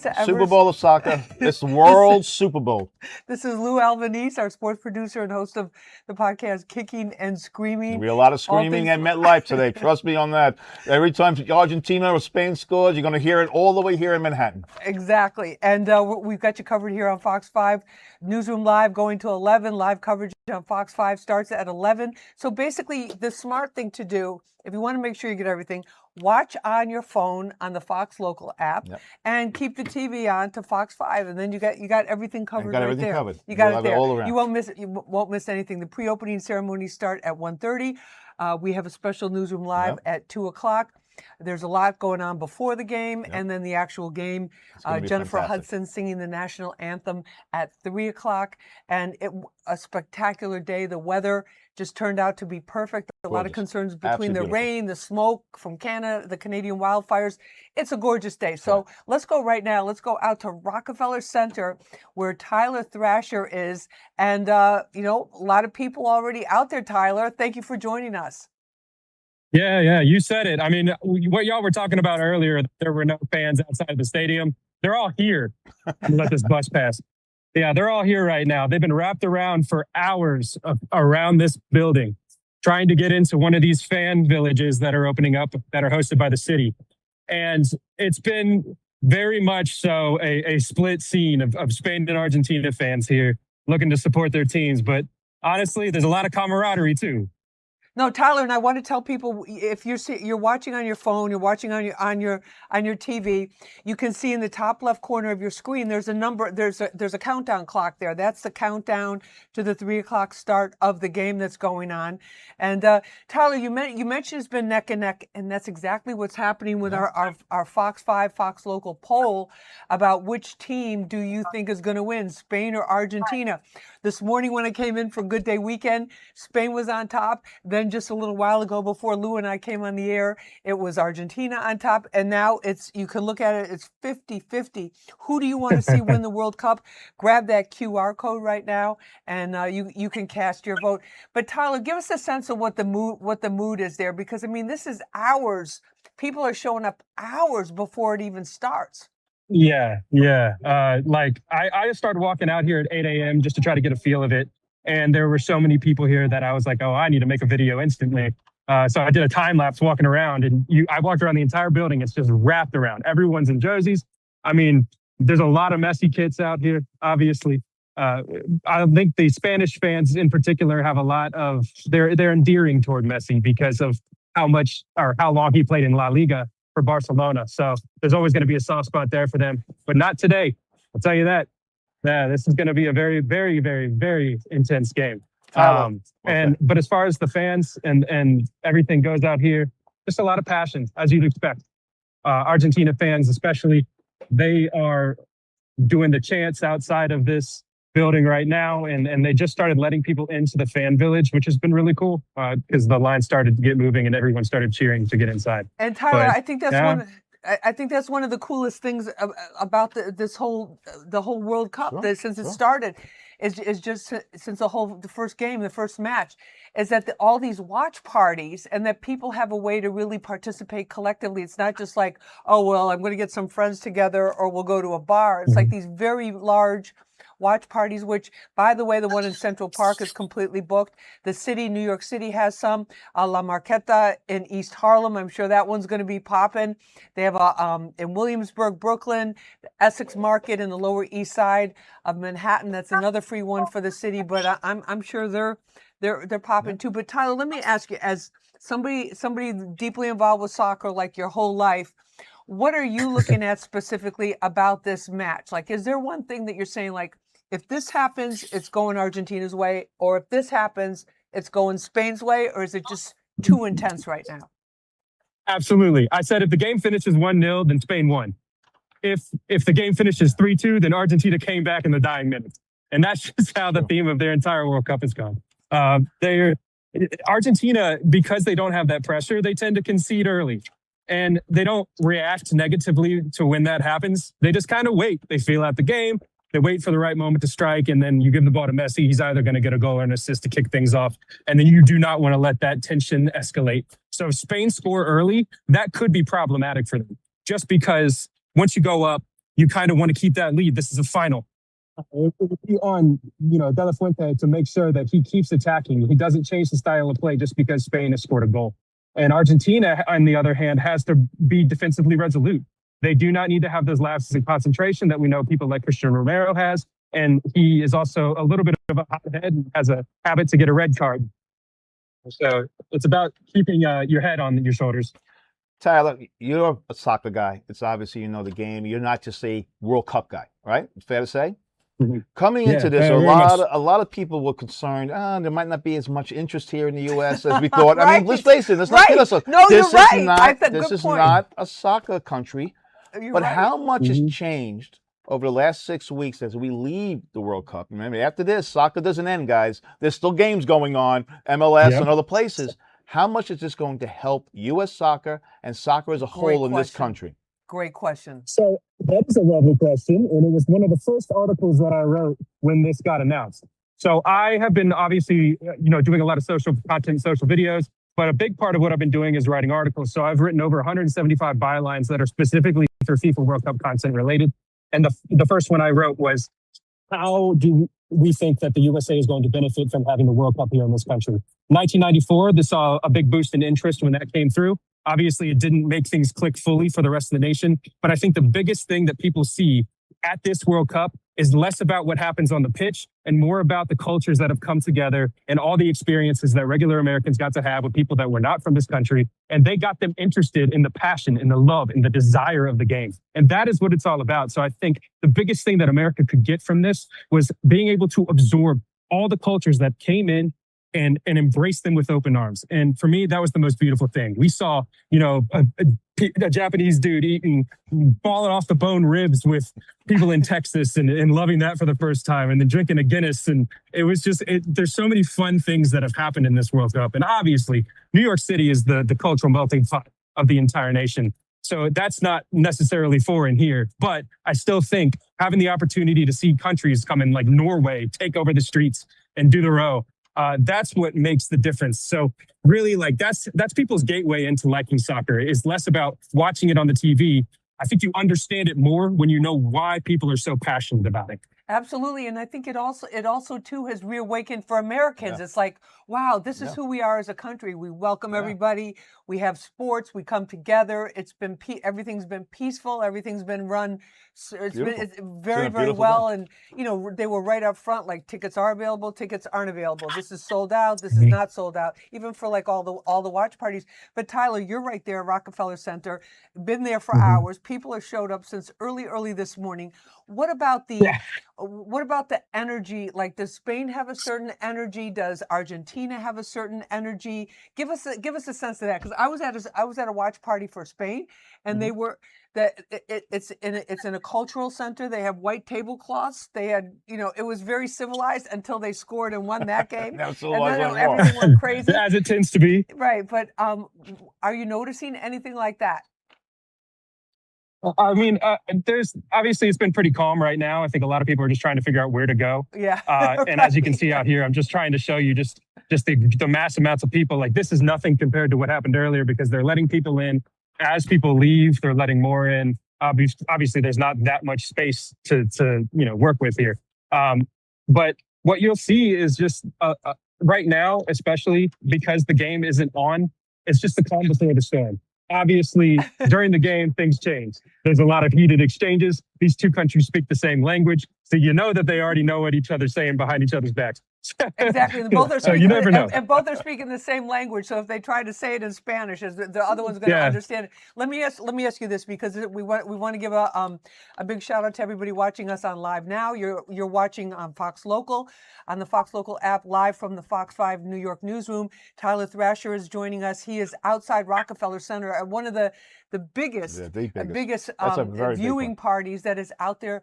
to Everest. Super Bowl of soccer. It's World Super Bowl. This is Lou Albanese, our sports producer and host of the podcast Kicking and Screaming. There'll be a lot of screaming at MetLife today. Trust me on that. Every time Argentina or Spain scores, you're going to hear it all the way here in Manhattan. Exactly. And we've got you covered here on Fox 5. Newsroom Live going to 11. Live coverage on Fox 5 starts at 11. So basically, the smart thing to do, if you want to make sure you get everything, watch on your phone on the Fox Local app, and keep the TV on to Fox 5, and then you got everything covered right there. Covered. You got it there. All around. You won't miss anything. The pre-opening ceremonies start at 1:30. We have a special Newsroom Live at 2 o'clock. There's a lot going on before the game, and then the actual game. Jennifer Hudson singing the national anthem at 3 o'clock, and a spectacular day. The weather just turned out to be perfect. A lot of concerns between the rain, the smoke from Canada, the Canadian wildfires. It's a gorgeous day. So let's go right now. Let's go out to Rockefeller Center, where Tyler Thrasher is, and a lot of people already out there. Tyler, thank you for joining us. Yeah, you said it. I mean, what y'all were talking about earlier, there were no fans outside of the stadium. They're all here. Let this bus pass. Yeah, they're all here right now. They've been wrapped around for hours around this building, trying to get into one of these fan villages that are opening up, that are hosted by the city. And it's been very much so a split scene of Spain and Argentina fans here looking to support their teams. But honestly, there's a lot of camaraderie too. No, Tyler, and I want to tell people, if you're watching on your phone, you're watching on your TV, you can see in the top left corner of your screen there's a number, there's a countdown clock there. That's the countdown to the 3 o'clock start of the game that's going on. And Tyler, you mentioned it's been neck and neck, and that's exactly what's happening with our Fox 5, Fox Local poll about which team do you think is going to win, Spain or Argentina. This morning when I came in for Good Day Weekend, Spain was on top. Then just a little while ago, before Lou and I came on the air, it was Argentina on top. And now you can look at it, it's 50-50. Who do you want to see win the World Cup? Grab that QR code right now, and you can cast your vote. But Tyler, give us a sense of what the mood is there, because I mean, this is hours. People are showing up hours before it even starts. Yeah. Like I just started walking out here at 8 a.m. just to try to get a feel of it. And there were so many people here that I was like, oh, I need to make a video instantly. So I did a time lapse walking around, and I walked around the entire building. It's just wrapped around. Everyone's in jerseys. I mean, there's a lot of Messi kits out here, obviously. I think the Spanish fans in particular have a lot of, they're endearing toward Messi because of how much or how long he played in La Liga for Barcelona. So there's always going to be a soft spot there for them, but not today. I'll tell you that. Yeah, this is going to be a very, very, very, very intense game. But as far as the fans and everything goes out here, just a lot of passion, as you'd expect. Argentina fans, especially, they are doing the chants outside of this building right now, and they just started letting people into the fan village, which has been really cool because the line started to get moving and everyone started cheering to get inside. And Tyler, I think that's one of the coolest things about the whole World Cup since it started, is just since the first game, the first match, is that all these watch parties, and that people have a way to really participate collectively. It's not just like, oh, well, I'm going to get some friends together or we'll go to a bar. It's like these very large watch parties, which, by the way, the one in Central Park is completely booked. The city, New York City, has some. La Marqueta in East Harlem, I'm sure that one's going to be popping. They have in Williamsburg, Brooklyn, the Essex Market in the Lower East Side of Manhattan. That's another free one for the city, but I'm sure they're popping too. But Tyler, let me ask you, as somebody deeply involved with soccer like your whole life, what are you looking at specifically about this match? Like, is there one thing that you're saying, like, if this happens, it's going Argentina's way, or if this happens, it's going Spain's way, or is it just too intense right now? Absolutely. I said if the game finishes 1-0, then Spain won. If the game finishes 3-2, then Argentina came back in the dying minutes. And that's just how the theme of their entire World Cup has gone. Argentina, because they don't have that pressure, they tend to concede early. And they don't react negatively to when that happens. They just kind of wait. They feel out the game. They wait for the right moment to strike, and then you give the ball to Messi. He's either going to get a goal or an assist to kick things off. And then you do not want to let that tension escalate. So if Spain score early, that could be problematic for them. Just because once you go up, you kind of want to keep that lead. This is a final. It would be on, De La Fuente to make sure that he keeps attacking. He doesn't change the style of play just because Spain has scored a goal. And Argentina, on the other hand, has to be defensively resolute. They do not need to have those lapses in concentration that we know people like Cristiano Romero has. And he is also a little bit of a hothead and has a habit to get a red card. So it's about keeping your head on your shoulders. Tyler, you're a soccer guy. It's obviously you know the game. You're not just a World Cup guy, right? Fair to say? Mm-hmm. Coming into this, very a lot of people were concerned. There might not be as much interest here in the U.S. as we thought. I mean, let's face it. Let's not get us. No, this you're is right. not. That's a this good is point. not a soccer country. You're but right. how much has changed over the last 6 weeks as we leave the World Cup? Remember, after this, soccer doesn't end, guys. There's still games going on, MLS and other places. How much is this going to help U.S. soccer and soccer as a whole in this country? Great question. So that is a lovely question, and it was one of the first articles that I wrote when this got announced. So I have been obviously, doing a lot of social content, social videos, but a big part of what I've been doing is writing articles. So I've written over 175 bylines that are specifically for FIFA World Cup content related. And the first one I wrote was, how do we think that the USA is going to benefit from having the World Cup here in this country? 1994, this saw a big boost in interest when that came through. Obviously, it didn't make things click fully for the rest of the nation. But I think the biggest thing that people see at this World Cup is less about what happens on the pitch and more about the cultures that have come together and all the experiences that regular Americans got to have with people that were not from this country. And they got them interested in the passion, in the love, in the desire of the game. And that is what it's all about. So I think the biggest thing that America could get from this was being able to absorb all the cultures that came in and embrace them with open arms. And for me, that was the most beautiful thing. We saw, a Japanese dude falling off the bone ribs with people in Texas and loving that for the first time, and then drinking a Guinness. And it was just, there's so many fun things that have happened in this World Cup. And obviously, New York City is the cultural melting pot of the entire nation. So that's not necessarily foreign here, but I still think having the opportunity to see countries come in like Norway, take over the streets and do the row, that's what makes the difference. So really, that's people's gateway into liking soccer. Is less about watching it on the TV. I think you understand it more when you know why people are so passionate about it. Absolutely. And I think it also too has reawakened for Americans. It's like, wow, this is who we are as a country. We welcome everybody. We have sports. We come together. It's been everything's been peaceful. Everything's been run. It's very, very well. And they were right up front. Like, tickets are available. Tickets aren't available. This is sold out. This is not sold out. Even for like all the watch parties. But Tyler, you're right there at Rockefeller Center. Been there for hours. People have showed up since early this morning. What about the energy? Like, does Spain have a certain energy? Does Argentina have a certain energy? Give us a sense of that, because I was at a watch party for Spain, and they were it's in a cultural center. They have white tablecloths. They had it was very civilized until they scored and won that game, and then everything went crazy, as it tends to be. Right, but are you noticing anything like that? I mean, there's obviously it's been pretty calm right now. I think a lot of people are just trying to figure out where to go. Yeah. And as you can see out here, I'm just trying to show you just the mass amounts of people. Like, this is nothing compared to what happened earlier, because they're letting people in. As people leave, they're letting more in. Obviously, there's not that much space to work with here. But what you'll see is just right now, especially because the game isn't on, it's just the calm before the storm. Obviously, during the game, things change. There's a lot of heated exchanges. These two countries speak the same language, so you know that they already know what each other's saying behind each other's backs. Exactly. And both are so you never know. And both are speaking the same language. So if they try to say it in Spanish, the other one's going to understand it. Let me ask you this, because we want to give a big shout out to everybody watching us on live now. You're watching on Fox Local, on the Fox Local app, live from the Fox 5 New York Newsroom. Tyler Thrasher is joining us. He is outside Rockefeller Center at one of the biggest viewing parties that is out there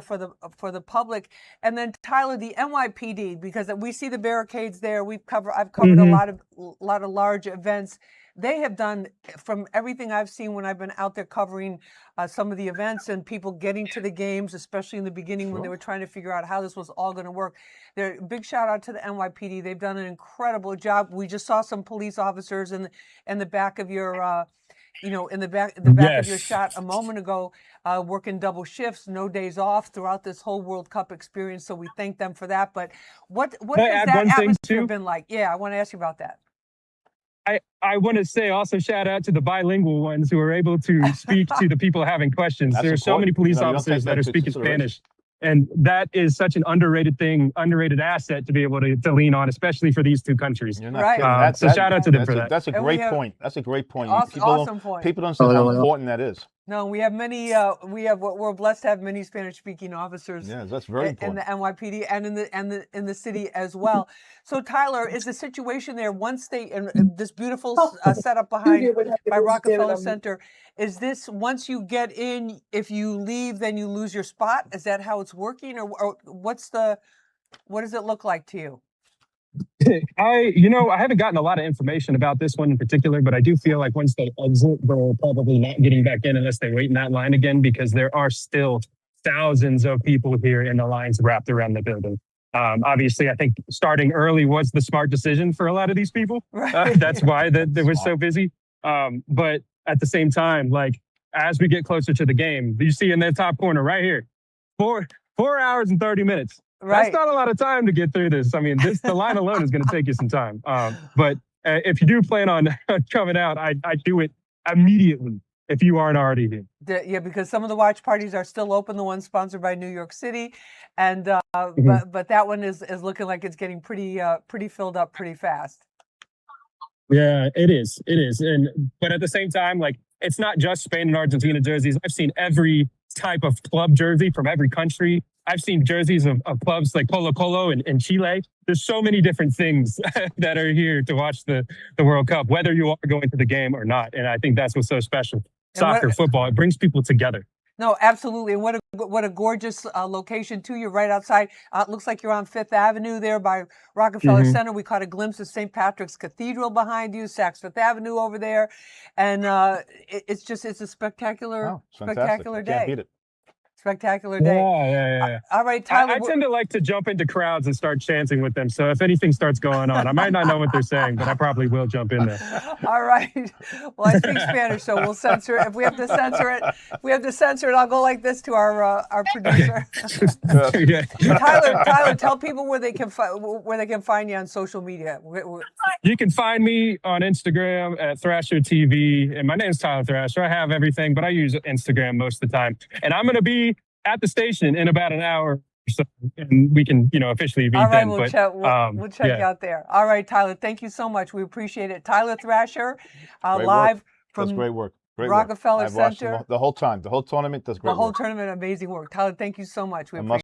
for the public. And then Tyler, the NYPD, because we see the barricades there. I've covered a lot of large events. They have done, from everything I've seen when I've been out there covering some of the events and people getting to the games, especially in the beginning when they were trying to figure out how this was all going to work. Big shout out to the NYPD. They've done an incredible job. We just saw some police officers in the back of your in the back of your Yes. shot a moment ago, working double shifts, no days off throughout this whole World Cup experience. So we thank them for that. But what Can I has add that one thing atmosphere too? been like? Yeah, I want to ask you about that. I want to say also shout out to the bilingual ones who are able to speak to the people having questions. That's There are so many important. police You don't take officers that that are into speaking consideration. Spanish. And that is such an underrated thing, underrated asset to be able to lean on, especially for these two countries. You're not Right. kidding. So shout out to them for that. That's a And we great have- point. That's a great point. Awesome point. People don't understand how important that is. No, we have many. We're blessed to have many Spanish-speaking officers. Yeah, that's very in important. the NYPD and in the city as well. So Tyler, is the situation there once they and this beautiful setup behind by Rockefeller Center? Is this once you get in, if you leave, then you lose your spot? Is that how it's working, or what does it look like to you? I haven't gotten a lot of information about this one in particular, but I do feel like once they exit, they're probably not getting back in unless they wait in that line again, because there are still thousands of people here in the lines wrapped around the building. Obviously, I think starting early was the smart decision for a lot of these people. Right. That's why it was so busy. But at the same time, like as we get closer to the game, you see in the top corner right here, 4 hours and 30 minutes. Right. That's not a lot of time to get through this. I mean, the line alone is going to take you some time. But if you do plan on coming out, I do it immediately if you aren't already here. Yeah, because some of the watch parties are still open. The one sponsored by New York City, and but that one is looking like it's getting pretty filled up pretty fast. Yeah, it is. But at the same time, like it's not just Spain and Argentina jerseys. I've seen every type of club jersey from every country. I've seen jerseys of clubs like Colo Colo in Chile. There's so many different things that are here to watch the World Cup, whether you are going to the game or not. And I think that's what's so special. Soccer, football, it brings people together. No, absolutely. And what a gorgeous location too. You're right outside. It looks like you're on Fifth Avenue there by Rockefeller Center. We caught a glimpse of St. Patrick's Cathedral behind you, Saks Fifth Avenue over there. And it's a spectacular Fantastic. day. Can't beat it. Spectacular day. Yeah. All right, Tyler. I tend to like to jump into crowds and start chanting with them. So if anything starts going on, I might not know what they're saying, but I probably will jump in there. All right. Well, I speak Spanish, so we'll censor it. If we have to censor it, I'll go like this to our producer. Tyler, tell people where they can find you on social media. You can find me on Instagram at Thrasher TV, and my name's Tyler Thrasher. I have everything, but I use Instagram most of the time. And I'm going to be at the station in about an hour or so, and we can, officially meet. All right, then. we'll check you out there. All right, Tyler, thank you so much. We appreciate it. Tyler Thrasher, live from That's great work. Rockefeller Center. The whole time, the whole tournament. That's great. The whole tournament, amazing work. Tyler, thank you so much. We appreciate it.